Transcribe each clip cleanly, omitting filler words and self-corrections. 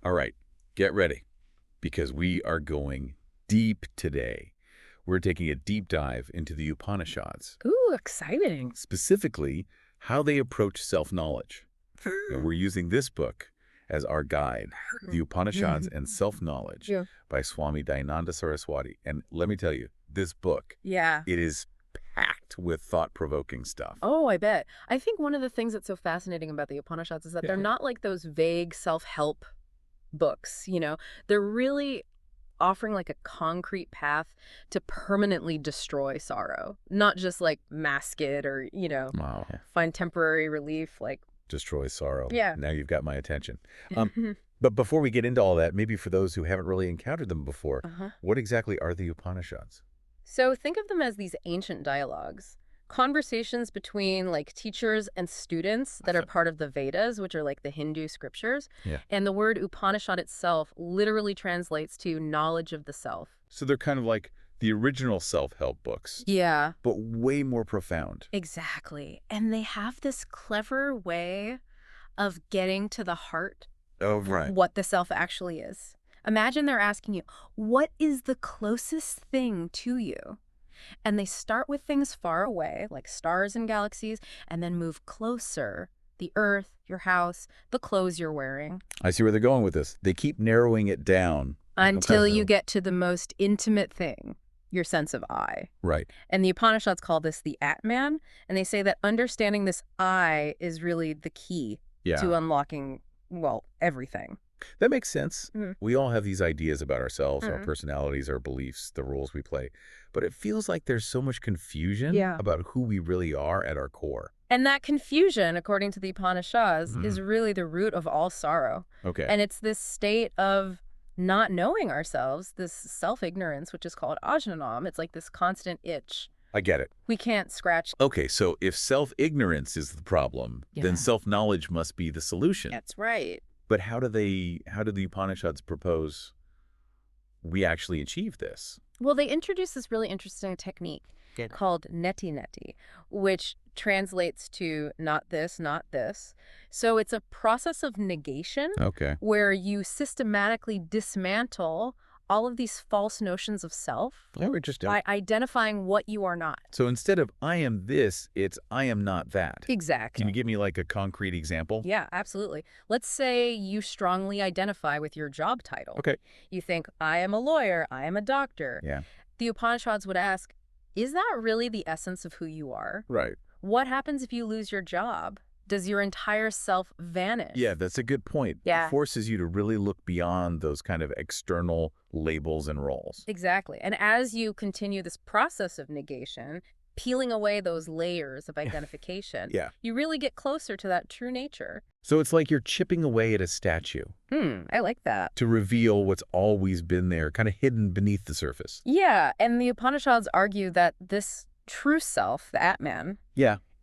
All right, get ready, because we are going deep today. We're taking a deep dive into the Upanishads, Ooh, exciting. specifically how they approach self-knowledge. And we're using this book as our guide, The Upanishads and Self-Knowledge Yeah. by Swami Dayananda Saraswati. And let me tell you, this book, Yeah. it is packed with thought-provoking stuff. Oh, I bet. I think one of the things that's so fascinating about the Upanishads is that they're not like those vague self-help books, you know? They're really offering like a concrete path to permanently destroy sorrow, not just like mask it or, Wow. find temporary relief. Like, Destroy sorrow. Yeah. Now you've got my attention. But before we get into all that, maybe for those who haven't really encountered them before, what exactly are the Upanishads? So think of them as these ancient dialogues, conversations between like teachers and students that are part of the Vedas, which are like the Hindu scriptures. Yeah. And the word Upanishad itself literally translates to knowledge of the self. So they're kind of like the original self-help books, Yeah, but way more profound. exactly. And they have this clever way of getting to the heart Oh, right. what the self actually is. Imagine they're asking you, what is the closest thing to you? And they start with things far away, like stars and galaxies, and then move closer. The earth, your house, the clothes you're wearing. I see where they're going with this. They keep narrowing it down. Until you get to the most intimate thing, your sense of I. Right. And the Upanishads call this the Atman, and they say that understanding this I is really the key to unlocking, well, everything. That makes sense. Mhm. We all have these ideas about ourselves, our personalities, our beliefs, the roles we play. But it feels like there's so much confusion about who we really are at our core. And that confusion, according to the Upanishads, is really the root of all sorrow. Okay. And it's this state of not knowing ourselves, this self-ignorance, which is called ajnanam. It's like this constant itch. I get it. We can't scratch. Okay, so if self-ignorance is the problem, then self-knowledge must be the solution. That's right. But how do the Upanishads propose we actually achieve this? Well, they introduce this really interesting technique called neti-neti, which translates to not this, not this. So it's a process of negation where you systematically dismantle all of these false notions of self by identifying what you are not. So instead of I am this, it's I am not that. Exactly. Can you give me like a concrete example? Yeah, absolutely. Let's say you strongly identify with your job title. Okay. You think, I am a lawyer, I am a doctor. Yeah. The Upanishads would ask, is that really the essence of who you are? Right. What happens if you lose your job? Does your entire self vanish? Yeah, that's a good point. Yeah. It forces you to really look beyond those kind of external labels and roles. Exactly. And as you continue this process of negation, peeling away those layers of identification, you really get closer to that true nature. So it's like you're chipping away at a statue. I like that. To reveal what's always been there, kind of hidden beneath the surface. Yeah, and the Upanishads argue that this true self, the Atman,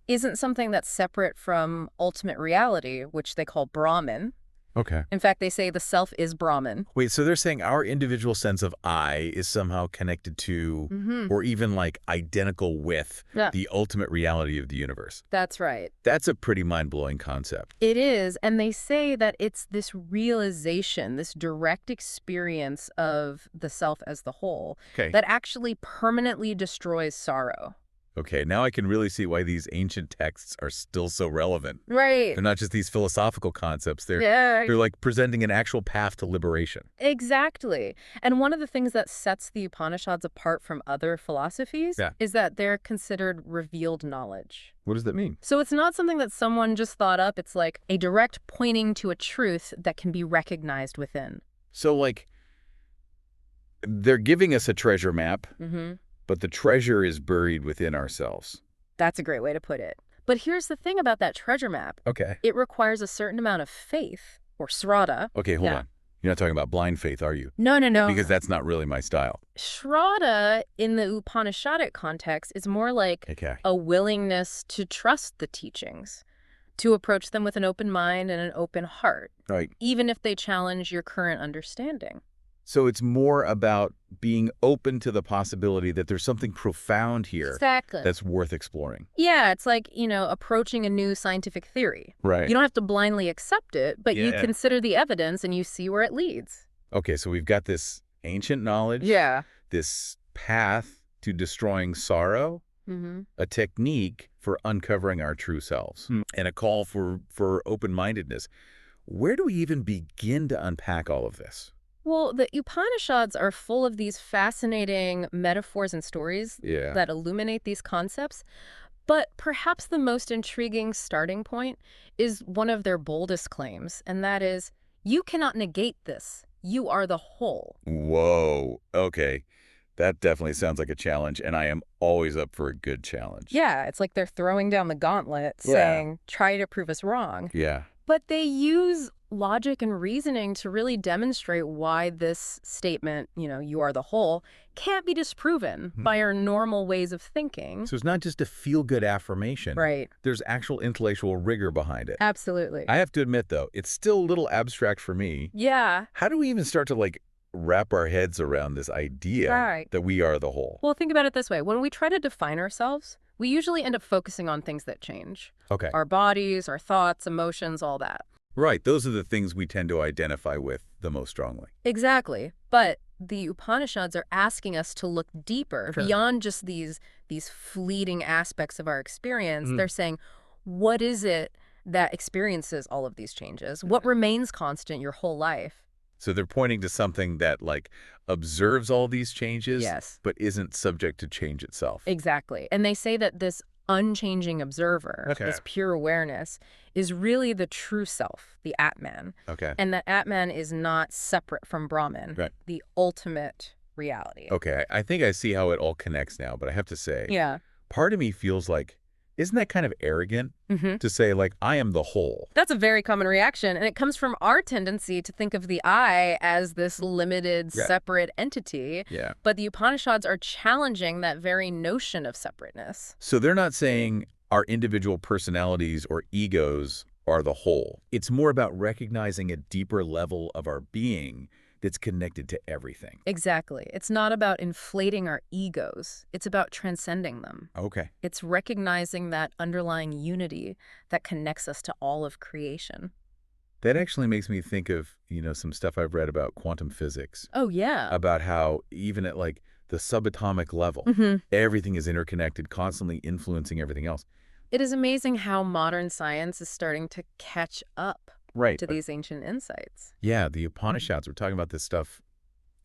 isn't something that's separate from ultimate reality, which they call Brahman. Okay. In fact, they say the self is Brahman. Wait, so they're saying our individual sense of I is somehow connected to, or even like identical with, the ultimate reality of the universe. That's right. That's a pretty mind-blowing concept. It is, and they say that it's this realization, this direct experience of the self as the whole, that actually permanently destroys sorrow. Okay, now I can really see why these ancient texts are still so relevant. Right. They're not just these philosophical concepts. They're like presenting an actual path to liberation. Exactly. And one of the things that sets the Upanishads apart from other philosophies is that they're considered revealed knowledge. What does that mean? So it's not something that someone just thought up. It's like a direct pointing to a truth that can be recognized within. So like, they're giving us a treasure map. But the treasure is buried within ourselves. That's a great way to put it. But here's the thing about that treasure map. Okay. It requires a certain amount of faith, or shraddha. Okay, hold on. You're not talking about blind faith, are you? No. Because that's not really my style. Shraddha, in the Upanishadic context, is more like a willingness to trust the teachings, to approach them with an open mind and an open heart, Right. even if they challenge your current understanding. So it's more about being open to the possibility that there's something profound here Exactly. that's worth exploring. Yeah, it's like, approaching a new scientific theory. Right. You don't have to blindly accept it, but you consider the evidence and you see where it leads. Okay, so we've got this ancient knowledge, this path to destroying sorrow, a technique for uncovering our true selves, and a call for open-mindedness. Where do we even begin to unpack all of this? Well, the Upanishads are full of these fascinating metaphors and stories that illuminate these concepts. But perhaps the most intriguing starting point is one of their boldest claims, and that is, you cannot negate this. You are the whole. Whoa. Okay. That definitely sounds like a challenge, and I am always up for a good challenge. Yeah, it's like they're throwing down the gauntlet, saying, try to prove us wrong. Yeah. But they use logic and reasoning to really demonstrate why this statement, you are the whole, can't be disproven by our normal ways of thinking. So it's not just a feel-good affirmation. Right. There's actual intellectual rigor behind it. Absolutely. I have to admit, though, it's still a little abstract for me. Yeah. How do we even start to, wrap our heads around this idea that we are the whole? Well, think about it this way. When we try to define ourselves, we usually end up focusing on things that change. Okay. Our bodies, our thoughts, emotions, all that. Right. Those are the things we tend to identify with the most strongly. Exactly. But the Upanishads are asking us to look deeper beyond just these fleeting aspects of our experience. They're saying, what is it that experiences all of these changes? What remains constant your whole life? So they're pointing to something that, observes all these changes, but isn't subject to change itself. Exactly. And they say that this unchanging observer, this pure awareness, is really the true self, the Atman. Okay. And that Atman is not separate from Brahman, the ultimate reality. Okay. I think I see how it all connects now, but I have to say, part of me feels like, isn't that kind of arrogant to say, I am the whole? That's a very common reaction, and it comes from our tendency to think of the I as this limited, separate entity. Yeah. But the Upanishads are challenging that very notion of separateness. So they're not saying our individual personalities or egos are the whole. It's more about recognizing a deeper level of our being that's connected to everything. Exactly. It's not about inflating our egos. It's about transcending them. Okay. It's recognizing that underlying unity that connects us to all of creation. That actually makes me think of, some stuff I've read about quantum physics. Oh, yeah. About how even at the subatomic level, everything is interconnected, constantly influencing everything else. It is amazing how modern science is starting to catch up to these ancient insights. Yeah, the Upanishads were talking about this stuff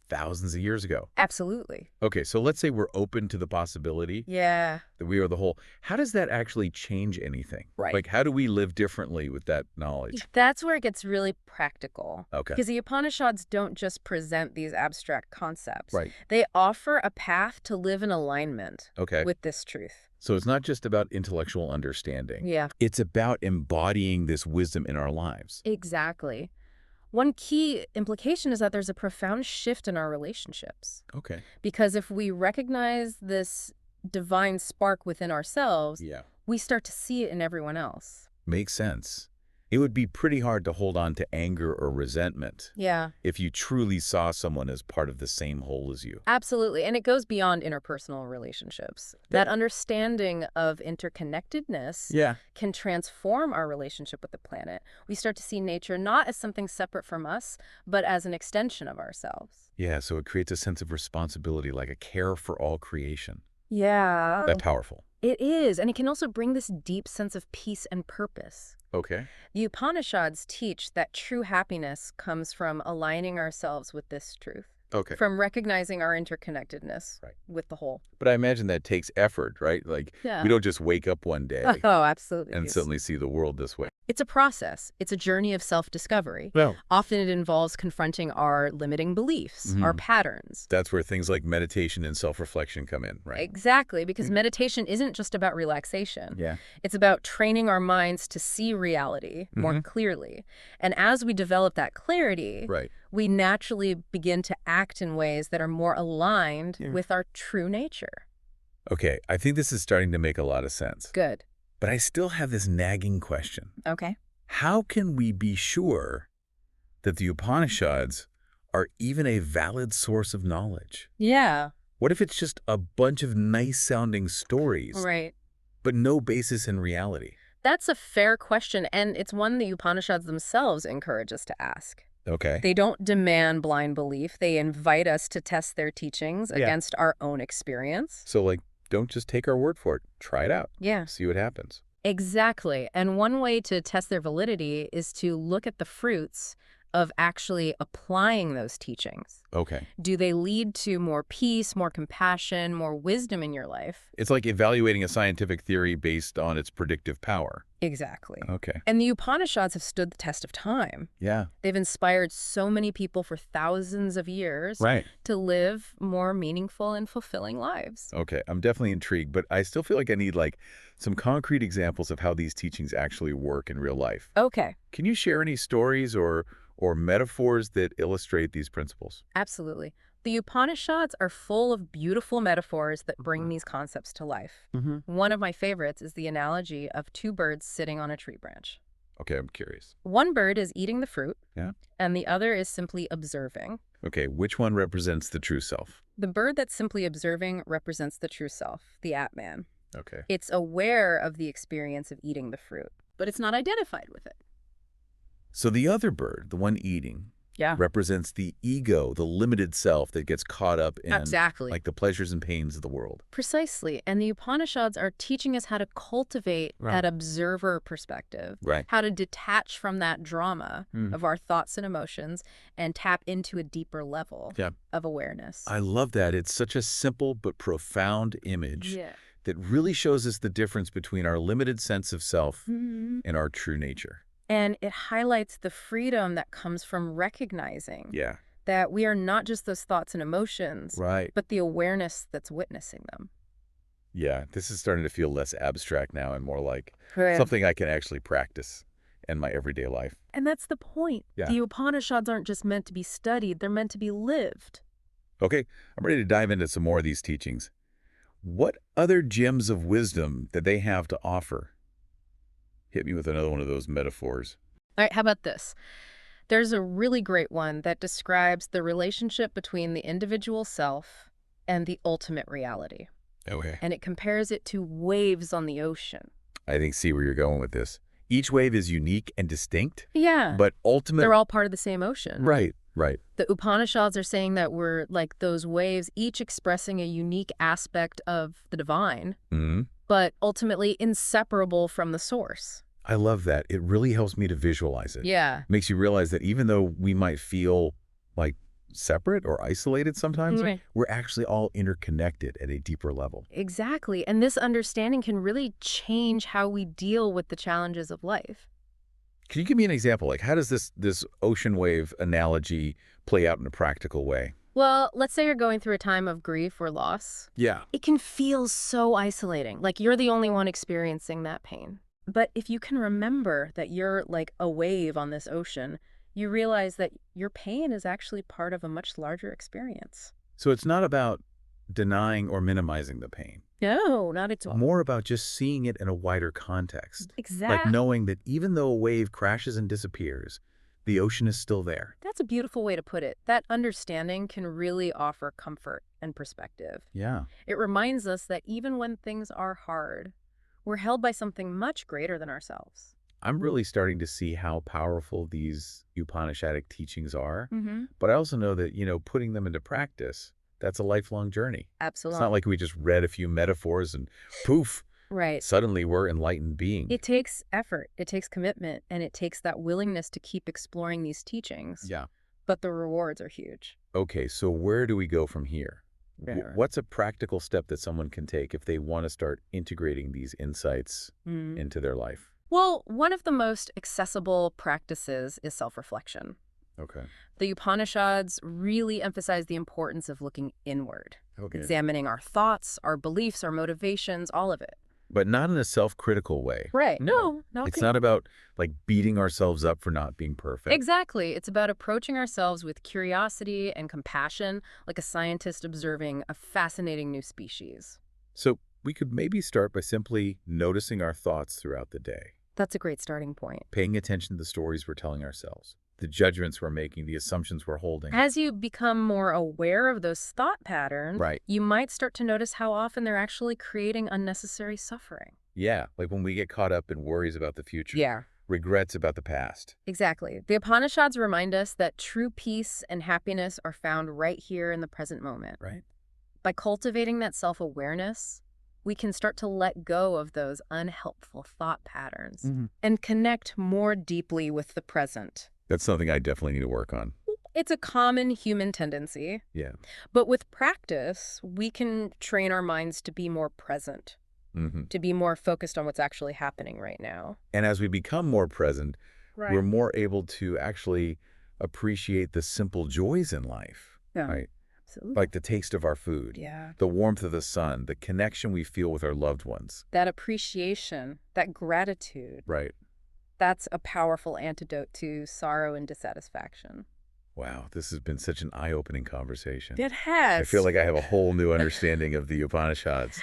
thousands of years ago. Absolutely. Okay, so let's say we're open to the possibility that we are the whole. How does that actually change anything? Right. How do we live differently with that knowledge? That's where it gets really practical. Okay. Because the Upanishads don't just present these abstract concepts. Right. They offer a path to live in alignment with this truth. So it's not just about intellectual understanding. Yeah. It's about embodying this wisdom in our lives. Exactly. One key implication is that there's a profound shift in our relationships. Okay. Because if we recognize this divine spark within ourselves, we start to see it in everyone else. Makes sense. It would be pretty hard to hold on to anger or resentment if you truly saw someone as part of the same whole as you. Absolutely. And it goes beyond interpersonal relationships. That understanding of interconnectedness can transform our relationship with the planet. We start to see nature not as something separate from us, but as an extension of ourselves. Yeah, so it creates a sense of responsibility, like a care for all creation. Yeah. That's powerful. It is. And it can also bring this deep sense of peace and purpose. Okay. The Upanishads teach that true happiness comes from aligning ourselves with this truth. Okay. From recognizing our interconnectedness with the whole. But I imagine that takes effort, right? We don't just wake up one day absolutely. and suddenly see the world this way. It's a process. It's a journey of self-discovery. Well, often it involves confronting our limiting beliefs, our patterns. That's where things like meditation and self-reflection come in, right? Exactly, because meditation isn't just about relaxation. Yeah. It's about training our minds to see reality more clearly. And as we develop that clarity, we naturally begin to act in ways that are more aligned with our true nature. Okay, I think this is starting to make a lot of sense. Good. But I still have this nagging question. Okay. How can we be sure that the Upanishads are even a valid source of knowledge? Yeah. What if it's just a bunch of nice-sounding stories, Right. but no basis in reality? That's a fair question, and it's one the Upanishads themselves encourage us to ask. Okay. They don't demand blind belief. They invite us to test their teachings against our own experience. So, like, don't just take our word for it. Try it out. Yeah. See what happens. Exactly. And one way to test their validity is to look at the fruits of actually applying those teachings. Okay. Do they lead to more peace, more compassion, more wisdom in your life? It's like evaluating a scientific theory based on its predictive power. Exactly. Okay. And the Upanishads have stood the test of time. Yeah. They've inspired so many people for thousands of years to live more meaningful and fulfilling lives. Okay. I'm definitely intrigued, but I still feel like I need some concrete examples of how these teachings actually work in real life. Okay. Can you share any stories or metaphors that illustrate these principles? Absolutely. The Upanishads are full of beautiful metaphors that bring these concepts to life. One of my favorites is the analogy of two birds sitting on a tree branch. Okay, I'm curious. One bird is eating the fruit, Yeah. and the other is simply observing. Okay, which one represents the true self? The bird that's simply observing represents the true self, the Atman. Okay. It's aware of the experience of eating the fruit, but it's not identified with it. So the other bird, the one eating, represents the ego, the limited self that gets caught up in like the pleasures and pains of the world. Precisely. And the Upanishads are teaching us how to cultivate that observer perspective, how to detach from that drama of our thoughts and emotions and tap into a deeper level of awareness. I love that. It's such a simple but profound image that really shows us the difference between our limited sense of self and our true nature. And it highlights the freedom that comes from recognizing that we are not just those thoughts and emotions, but the awareness that's witnessing them. Yeah, this is starting to feel less abstract now and more like something I can actually practice in my everyday life. And that's the point. The Upanishads aren't just meant to be studied, they're meant to be lived. Okay, I'm ready to dive into some more of these teachings. What other gems of wisdom that they have to offer? Hit me with another one of those metaphors. All right, how about this? There's a really great one that describes the relationship between the individual self and the ultimate reality. Okay. And it compares it to waves on the ocean. I see where you're going with this. Each wave is unique and distinct. Yeah. But ultimately, they're all part of the same ocean. Right. The Upanishads are saying that we're like those waves, each expressing a unique aspect of the divine, but ultimately inseparable from the source. I love that. It really helps me to visualize it. Yeah. Makes you realize that even though we might feel like separate or isolated sometimes, we're actually all interconnected at a deeper level. Exactly. And this understanding can really change how we deal with the challenges of life. Can you give me an example? Like, how does this ocean wave analogy play out in a practical way? Well, let's say you're going through a time of grief or loss. Yeah. It can feel so isolating, like you're the only one experiencing that pain. But if you can remember that you're like a wave on this ocean, you realize that your pain is actually part of a much larger experience. So it's not about denying or minimizing the pain. No, not at all. More about just seeing it in a wider context. Exactly. Like knowing that even though a wave crashes and disappears, the ocean is still there. That's a beautiful way to put it. That understanding can really offer comfort and perspective. Yeah. It reminds us that even when things are hard, we're held by something much greater than ourselves. I'm really starting to see how powerful these Upanishadic teachings are. But I also know that, putting them into practice, that's a lifelong journey. Absolutely. It's not like we just read a few metaphors and poof, suddenly we're enlightened beings. It takes effort, it takes commitment, and it takes that willingness to keep exploring these teachings. Yeah. But the rewards are huge. Okay, so where do we go from here? What's a practical step that someone can take if they want to start integrating these insights into their life? Well, one of the most accessible practices is self-reflection. Okay. The Upanishads really emphasize the importance of looking inward, examining our thoughts, our beliefs, our motivations, all of it. But not in a self-critical way. Right. No. It's not about beating ourselves up for not being perfect. Exactly. It's about approaching ourselves with curiosity and compassion, like a scientist observing a fascinating new species. So we could maybe start by simply noticing our thoughts throughout the day. That's a great starting point. Paying attention to the stories we're telling ourselves, the judgments we're making, the assumptions we're holding. As you become more aware of those thought patterns, Right. you might start to notice how often they're actually creating unnecessary suffering. Yeah, like when we get caught up in worries about the future. Yeah. Regrets about the past. Exactly. The Upanishads remind us that true peace and happiness are found right here in the present moment. Right. By cultivating that self-awareness, we can start to let go of those unhelpful thought patterns and connect more deeply with the present. That's something I definitely need to work on. It's a common human tendency. Yeah. But with practice, we can train our minds to be more present, to be more focused on what's actually happening right now. And as we become more present, we're more able to actually appreciate the simple joys in life. Yeah. Right? Absolutely. Like the taste of our food, the warmth of the sun, the connection we feel with our loved ones. That appreciation, that gratitude. Right. That's a powerful antidote to sorrow and dissatisfaction. Wow, this has been such an eye-opening conversation. It has. I feel like I have a whole new understanding of the Upanishads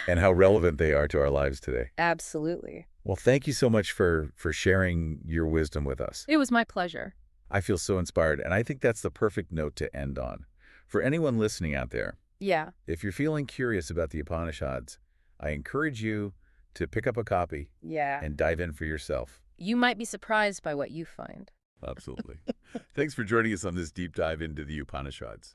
and how relevant they are to our lives today. Absolutely. Well, thank you so much for sharing your wisdom with us. It was my pleasure. I feel so inspired, and I think that's the perfect note to end on. For anyone listening out there, if you're feeling curious about the Upanishads, I encourage you to pick up a copy and dive in for yourself. You might be surprised by what you find. Absolutely. Thanks for joining us on this deep dive into the Upanishads.